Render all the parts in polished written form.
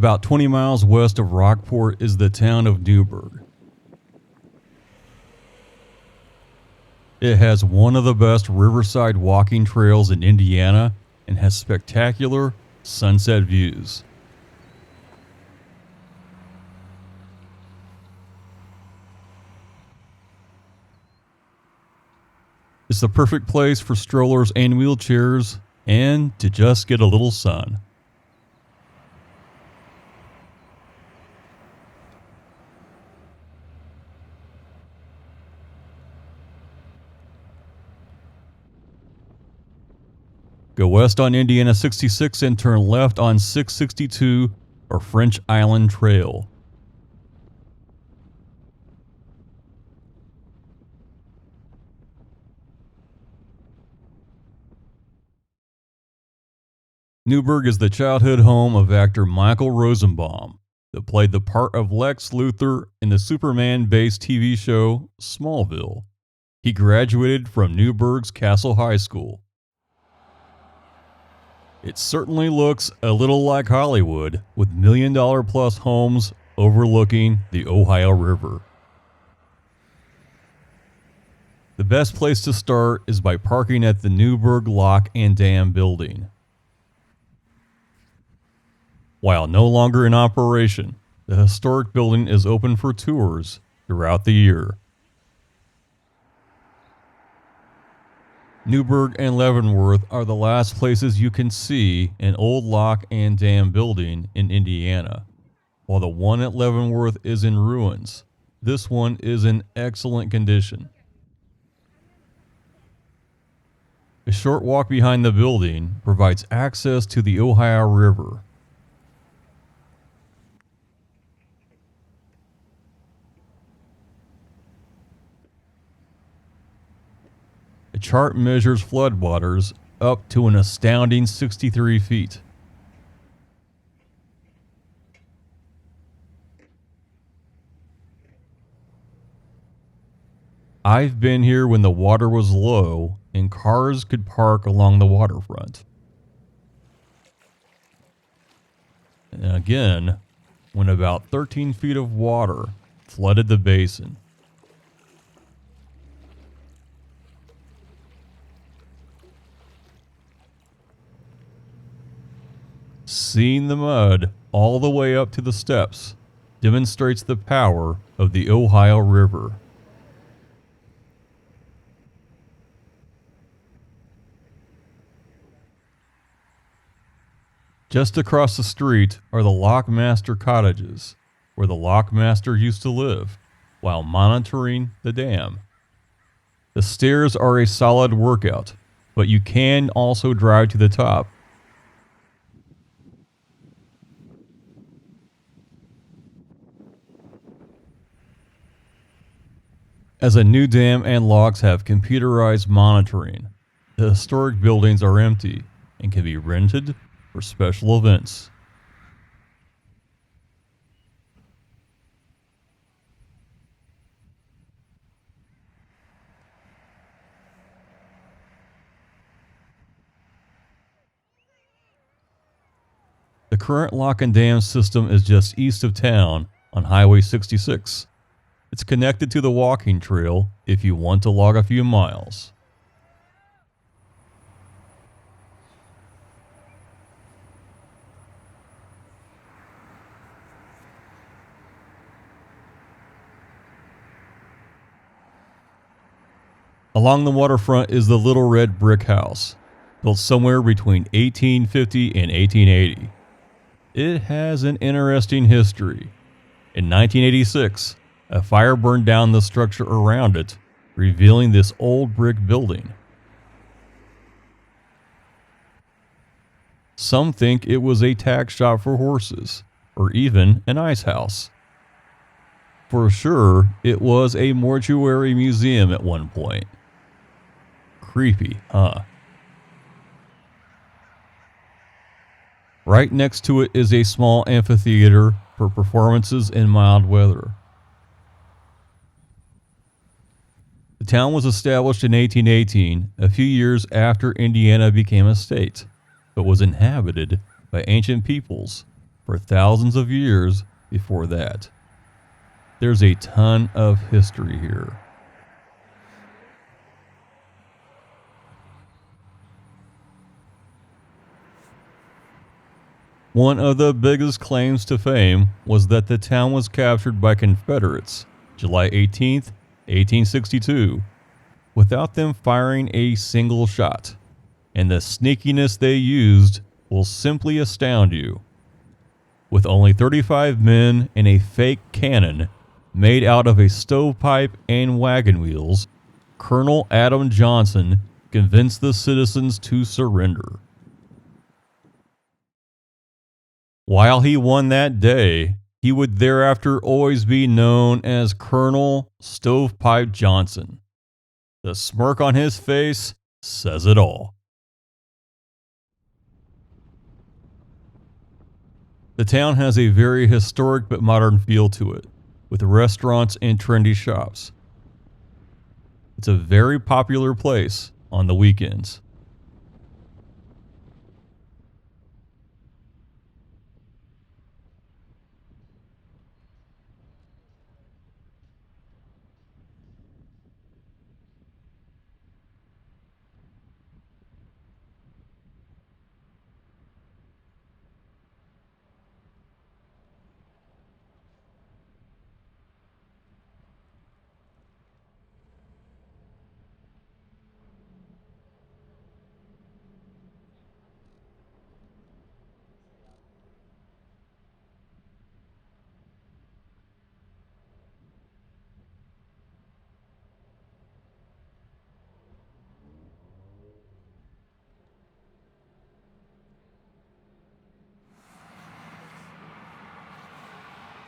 About 20 miles west of Rockport is the town of Newburgh. It has one of the best riverside walking trails in Indiana and has spectacular sunset views. It's the perfect place for strollers and wheelchairs and to just get a little sun. Go west on Indiana 66 and turn left on 662 or French Island Trail. Newburgh is the childhood home of actor Michael Rosenbaum, that played the part of Lex Luther in the Superman-based TV show Smallville. He graduated from Newburgh's Castle High School. It certainly looks a little like Hollywood, with million-dollar-plus homes overlooking the Ohio River. The best place to start is by parking at the Newburgh Lock and Dam building. While no longer in operation, the historic building is open for tours throughout the year. Newburgh and Leavenworth are the last places you can see an old lock and dam building in Indiana. While the one at Leavenworth is in ruins, this one is in excellent condition. A short walk behind the building provides access to the Ohio River. A chart measures floodwaters up to an astounding 63 feet. I've been here when the water was low and cars could park along the waterfront. And again, when about 13 feet of water flooded the basin. Seeing the mud all the way up to the steps demonstrates the power of the Ohio River. Just across the street are the Lockmaster cottages, where the Lockmaster used to live while monitoring the dam. The stairs are a solid workout, but you can also drive to the top. As a new dam and locks have computerized monitoring, the historic buildings are empty and can be rented for special events. The current lock and dam system is just east of town on Highway 66. It's connected to the walking trail if you want to log a few miles. Along the waterfront is the Little Red Brick House, built somewhere between 1850 and 1880. It has an interesting history. In 1986, a fire burned down the structure around it, revealing this old brick building. Some think it was a tack shop for horses, or even an ice house. For sure, it was a mortuary museum at one point. Creepy, huh? Right next to it is a small amphitheater for performances in mild weather. The town was established in 1818, a few years after Indiana became a state, but was inhabited by ancient peoples for thousands of years before that. There's a ton of history here. One of the biggest claims to fame was that the town was captured by Confederates July 18th, 1862, without them firing a single shot, and the sneakiness they used will simply astound you. With only 35 men and a fake cannon made out of a stovepipe and wagon wheels, Colonel Adam Johnson convinced the citizens to surrender. While he won that day, he would thereafter always be known as Colonel Stovepipe Johnson. The smirk on his face says it all. The town has a very historic but modern feel to it, with restaurants and trendy shops. It's a very popular place on the weekends.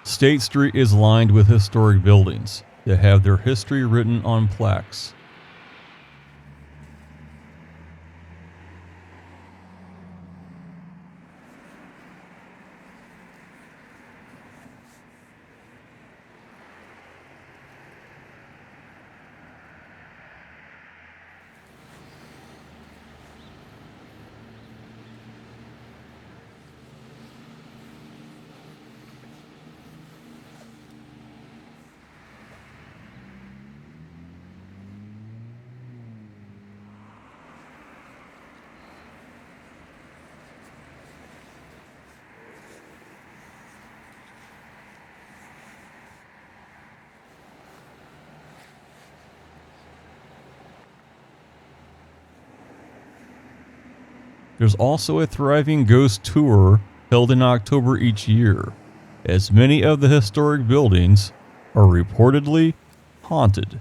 State Street is lined with historic buildings that have their history written on plaques. There's also a thriving ghost tour held in October each year, as many of the historic buildings are reportedly haunted.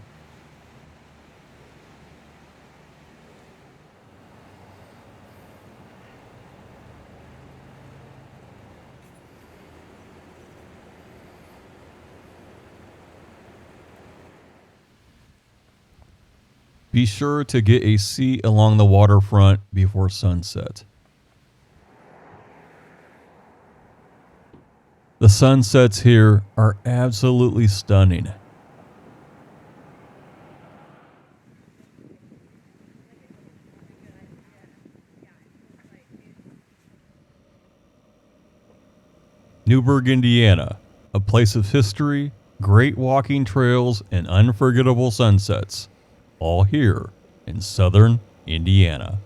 Be sure to get a seat along the waterfront before sunset. The sunsets here are absolutely stunning. Newburgh, Indiana, a place of history, great walking trails, and unforgettable sunsets. All here in southern Indiana.